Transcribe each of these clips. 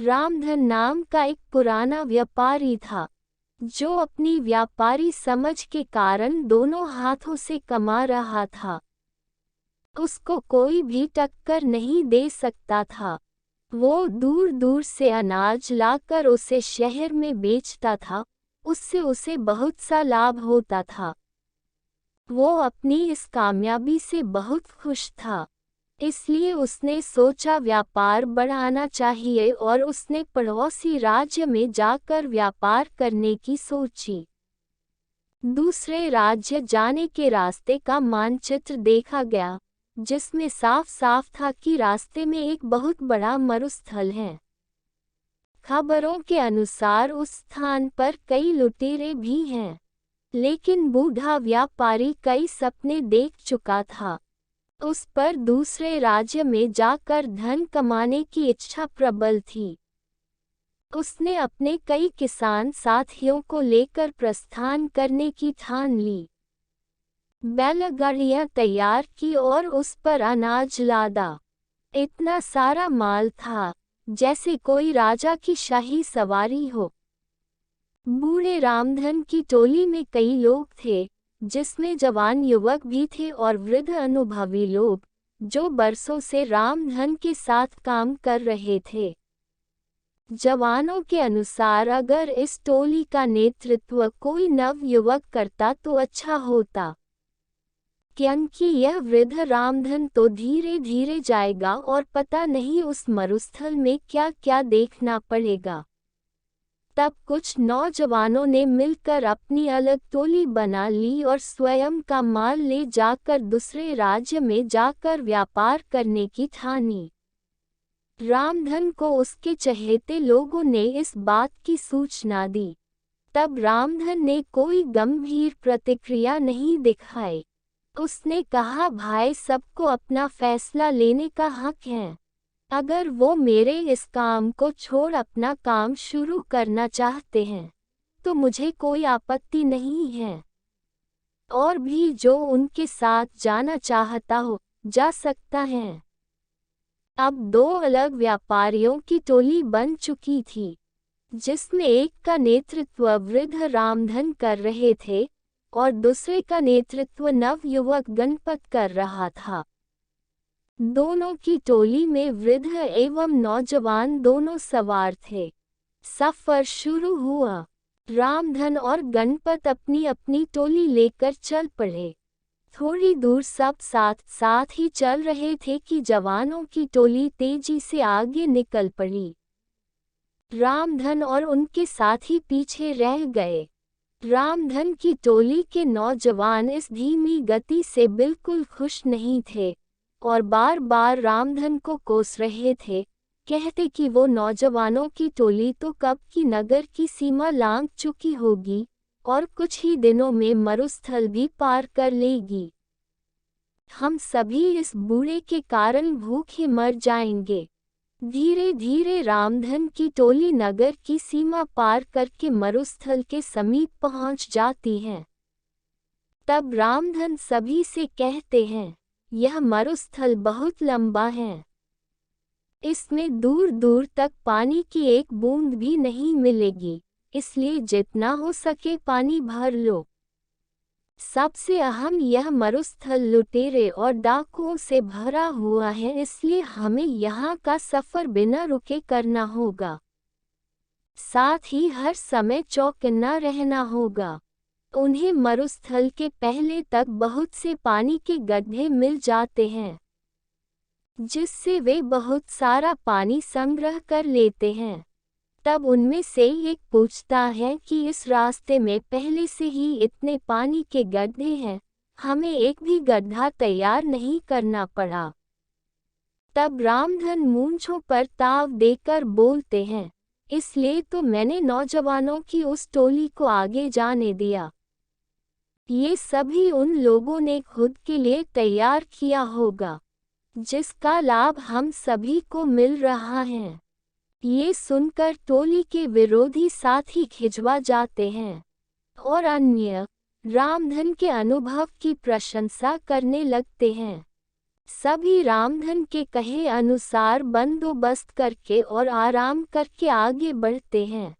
रामधन नाम का एक पुराना व्यापारी था, जो अपनी व्यापारी समझ के कारण दोनों हाथों से कमा रहा था। उसको कोई भी टक्कर नहीं दे सकता था। वो दूर दूर से अनाज लाकर उसे शहर में बेचता था, उससे उसे बहुत सा लाभ होता था। वो अपनी इस कामयाबी से बहुत खुश था, इसलिए उसने सोचा व्यापार बढ़ाना चाहिए और उसने पड़ोसी राज्य में जाकर व्यापार करने की सोची। दूसरे राज्य जाने के रास्ते का मानचित्र देखा गया, जिसमें साफ साफ था कि रास्ते में एक बहुत बड़ा मरुस्थल है। खबरों के अनुसार उस स्थान पर कई लुटेरे भी हैं, लेकिन बूढ़ा व्यापारी कई सपने देख चुका था। उस पर दूसरे राज्य में जाकर धन कमाने की इच्छा प्रबल थी। उसने अपने कई किसान साथियों को लेकर प्रस्थान करने की ठान ली। बैलगाड़ियां तैयार की और उस पर अनाज लादा। इतना सारा माल था, जैसे कोई राजा की शाही सवारी हो। बूढ़े रामधन की टोली में कई लोग थे, जिसमें जवान युवक भी थे और वृद्ध अनुभवी लोग, जो बरसों से रामधन के साथ काम कर रहे थे। जवानों के अनुसार अगर इस टोली का नेतृत्व कोई नव युवक करता तो अच्छा होता, क्योंकि यह वृद्ध रामधन तो धीरे धीरे जाएगा और पता नहीं उस मरुस्थल में क्या क्या देखना पड़ेगा। तब कुछ नौजवानों ने मिलकर अपनी अलग टोली बना ली और स्वयं का माल ले जाकर दूसरे राज्य में जाकर व्यापार करने की ठानी। रामधन को उसके चहेते लोगों ने इस बात की सूचना दी। तब रामधन ने कोई गंभीर प्रतिक्रिया नहीं दिखाई। उसने कहा, भाई, सबको अपना फैसला लेने का हक है। अगर वो मेरे इस काम को छोड़ अपना काम शुरू करना चाहते हैं, तो मुझे कोई आपत्ति नहीं है। और भी जो उनके साथ जाना चाहता हो, जा सकता है। अब दो अलग व्यापारियों की टोली बन चुकी थी, जिसमें एक का नेतृत्व वृद्ध रामधन कर रहे थे और दूसरे का नेतृत्व नवयुवक गणपत कर रहा था। दोनों की टोली में वृद्ध एवं नौजवान दोनों सवार थे। सफर शुरू हुआ। रामधन और गणपत अपनी अपनी टोली लेकर चल पड़े। थोड़ी दूर सब साथ साथ ही चल रहे थे कि जवानों की टोली तेजी से आगे निकल पड़ी। रामधन और उनके साथी पीछे रह गए। रामधन की टोली के नौजवान इस धीमी गति से बिल्कुल खुश नहीं थे और बार बार रामधन को कोस रहे थे, कहते कि वो नौजवानों की टोली तो कब की नगर की सीमा लांघ चुकी होगी और कुछ ही दिनों में मरुस्थल भी पार कर लेगी। हम सभी इस बूढ़े के कारण भूखे मर जाएंगे। धीरे धीरे रामधन की टोली नगर की सीमा पार करके मरुस्थल के समीप पहुंच जाती है। तब रामधन सभी से कहते हैं, यह मरुस्थल बहुत लंबा है। इसमें दूर दूर तक पानी की एक बूंद भी नहीं मिलेगी, इसलिए जितना हो सके पानी भर लो। सबसे अहम, यह मरुस्थल लुटेरे और डाकुओं से भरा हुआ है, इसलिए हमें यहाँ का सफर बिना रुके करना होगा। साथ ही हर समय चौकन्ना रहना होगा। उन्हें मरुस्थल के पहले तक बहुत से पानी के गड्ढे मिल जाते हैं, जिससे वे बहुत सारा पानी संग्रह कर लेते हैं। तब उनमें से एक पूछता है कि इस रास्ते में पहले से ही इतने पानी के गड्ढे हैं, हमें एक भी गड्ढा तैयार नहीं करना पड़ा। तब रामधन मूंछों पर ताव देकर बोलते हैं, इसलिए तो मैंने नौजवानों की उस टोली को आगे जाने दिया। ये सभी उन लोगों ने खुद के लिए तैयार किया होगा, जिसका लाभ हम सभी को मिल रहा है। ये सुनकर टोली के विरोधी साथी खिंचवा जाते हैं और अन्य रामधन के अनुभव की प्रशंसा करने लगते हैं। सभी रामधन के कहे अनुसार बंदोबस्त करके और आराम करके आगे बढ़ते हैं।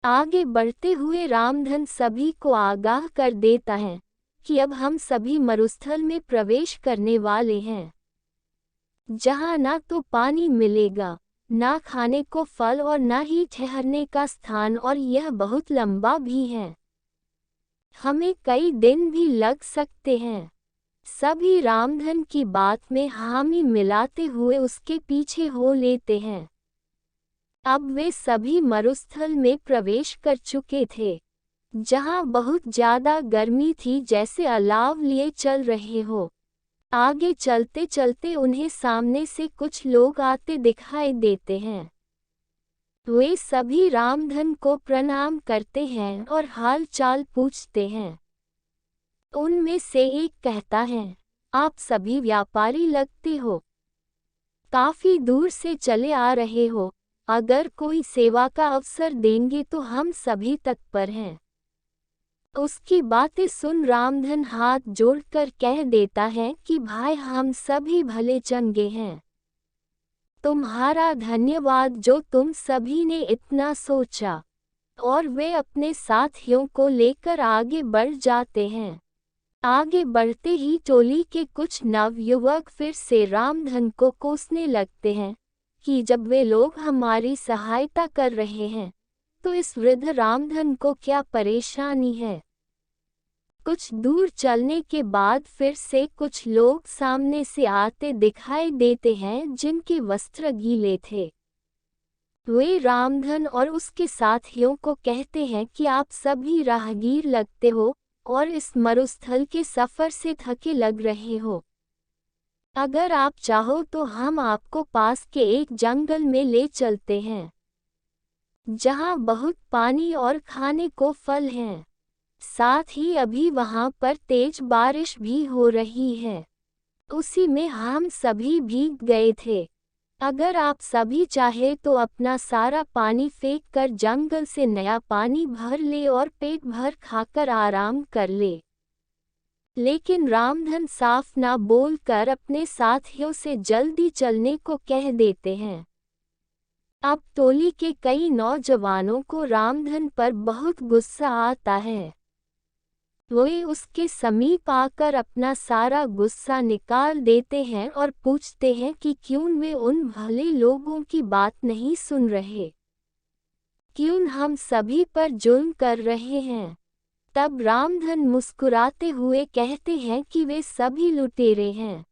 आगे बढ़ते हुए रामधन सभी को आगाह कर देता है कि अब हम सभी मरुस्थल में प्रवेश करने वाले हैं, जहाँ ना तो पानी मिलेगा, ना खाने को फल और ना ही ठहरने का स्थान, और यह बहुत लंबा भी है। हमें कई दिन भी लग सकते हैं। सभी रामधन की बात में हामी मिलाते हुए उसके पीछे हो लेते हैं। अब वे सभी मरुस्थल में प्रवेश कर चुके थे, जहाँ बहुत ज्यादा गर्मी थी, जैसे अलाव लिए चल रहे हो। आगे चलते चलते उन्हें सामने से कुछ लोग आते दिखाई देते हैं। वे सभी रामधन को प्रणाम करते हैं और हाल चाल पूछते हैं। उनमें से एक कहता है, आप सभी व्यापारी लगते हो, काफी दूर से चले आ रहे हो, अगर कोई सेवा का अवसर देंगे तो हम सभी तत्पर हैं। उसकी बातें सुन रामधन हाथ जोड़कर कह देता है कि भाई, हम सभी भले चंगे हैं। तुम्हारा धन्यवाद जो तुम सभी ने इतना सोचा। और वे अपने साथियों को लेकर आगे बढ़ जाते हैं। आगे बढ़ते ही टोली के कुछ नवयुवक फिर से रामधन को कोसने लगते हैं कि जब वे लोग हमारी सहायता कर रहे हैं तो इस वृद्ध रामधन को क्या परेशानी है। कुछ दूर चलने के बाद फिर से कुछ लोग सामने से आते दिखाई देते हैं, जिनके वस्त्र गीले थे। वे रामधन और उसके साथियों को कहते हैं कि आप सभी राहगीर लगते हो और इस मरुस्थल के सफर से थके लग रहे हो। अगर आप चाहो तो हम आपको पास के एक जंगल में ले चलते हैं, जहाँ बहुत पानी और खाने को फल हैं। साथ ही अभी वहाँ पर तेज बारिश भी हो रही है। उसी में हम सभी भीग गए थे। अगर आप सभी चाहे तो अपना सारा पानी फेंक कर जंगल से नया पानी भर ले और पेट भर खाकर आराम कर ले। लेकिन रामधन साफ ना बोलकर अपने साथियों से जल्दी चलने को कह देते हैं। अब टोली के कई नौजवानों को रामधन पर बहुत गुस्सा आता है। वे उसके समीप आकर अपना सारा गुस्सा निकाल देते हैं और पूछते हैं कि क्यों वे उन भले लोगों की बात नहीं सुन रहे, क्यों हम सभी पर जुल्म कर रहे हैं। तब रामधन मुस्कुराते हुए कहते हैं कि वे सभी लुटेरे हैं,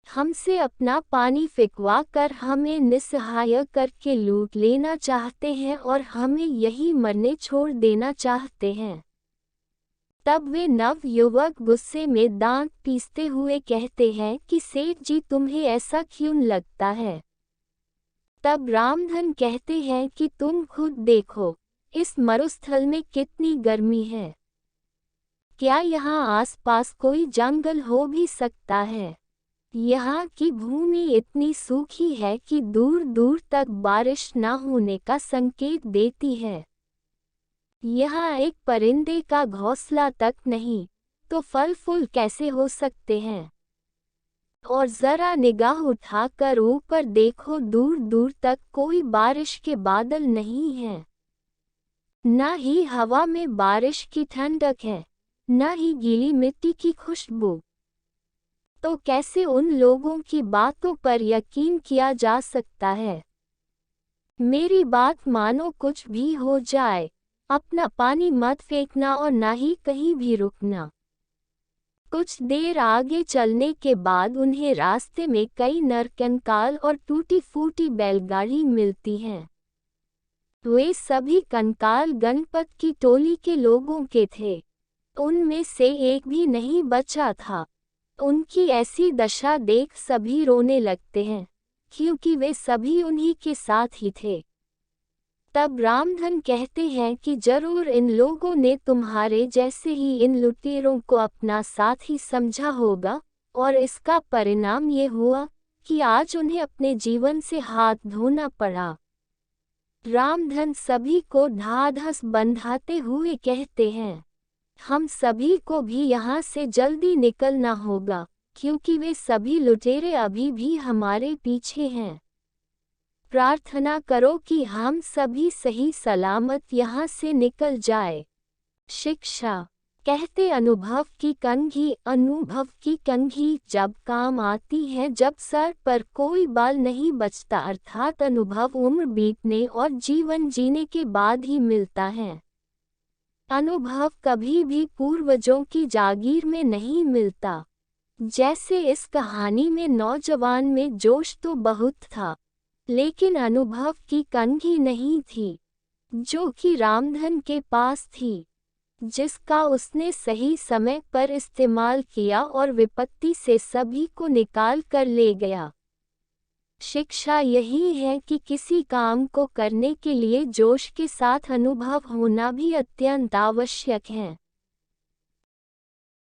हमसे अपना पानी फेंकवा कर हमें निस्सहाय करके लूट लेना चाहते हैं और हमें यही मरने छोड़ देना चाहते हैं। तब वे नवयुवक गुस्से में दांत पीसते हुए कहते हैं कि सेठ जी, तुम्हें ऐसा क्यों लगता है। तब रामधन कहते हैं कि तुम खुद देखो, इस मरुस्थल में कितनी गर्मी है। क्या यहाँ आसपास कोई जंगल हो भी सकता है। यहाँ की भूमि इतनी सूखी है कि दूर दूर तक बारिश न होने का संकेत देती है। यहाँ एक परिंदे का घोंसला तक नहीं, तो फल फूल कैसे हो सकते हैं। और जरा निगाह उठाकर ऊपर देखो, दूर दूर तक कोई बारिश के बादल नहीं हैं। न ही हवा में बारिश की ठंडक है, न ही गीली मिट्टी की खुशबू। तो कैसे उन लोगों की बातों पर यकीन किया जा सकता है। मेरी बात मानो, कुछ भी हो जाए, अपना पानी मत फेंकना और ना ही कहीं भी रुकना। कुछ देर आगे चलने के बाद उन्हें रास्ते में कई नरकंकाल और टूटी फूटी बैलगाड़ी मिलती हैं। वे सभी कंकाल गणपत की टोली के लोगों के थे। उनमें से एक भी नहीं बचा था। उनकी ऐसी दशा देख सभी रोने लगते हैं, क्योंकि वे सभी उन्हीं के साथ ही थे। तब रामधन कहते हैं कि जरूर इन लोगों ने तुम्हारे जैसे ही इन लुटेरों को अपना साथी समझा होगा, और इसका परिणाम ये हुआ कि आज उन्हें अपने जीवन से हाथ धोना पड़ा। रामधन सभी को ढाढ़स बंधाते हुए कहते हैं, हम सभी को भी यहाँ से जल्दी निकलना होगा, क्योंकि वे सभी लुटेरे अभी भी हमारे पीछे हैं। प्रार्थना करो कि हम सभी सही सलामत यहाँ से निकल जाए। शिक्षा कहते अनुभव की कंघी जब काम आती है जब सर पर कोई बाल नहीं बचता, अर्थात अनुभव उम्र बीतने और जीवन जीने के बाद ही मिलता है। अनुभव कभी भी पूर्वजों की जागीर में नहीं मिलता। जैसे इस कहानी में नौजवान में जोश तो बहुत था, लेकिन अनुभव की कंघी नहीं थी, जो कि रामधन के पास थी, जिसका उसने सही समय पर इस्तेमाल किया और विपत्ति से सभी को निकाल कर ले गया। शिक्षा यही है कि किसी काम को करने के लिए जोश के साथ अनुभव होना भी अत्यंत आवश्यक है।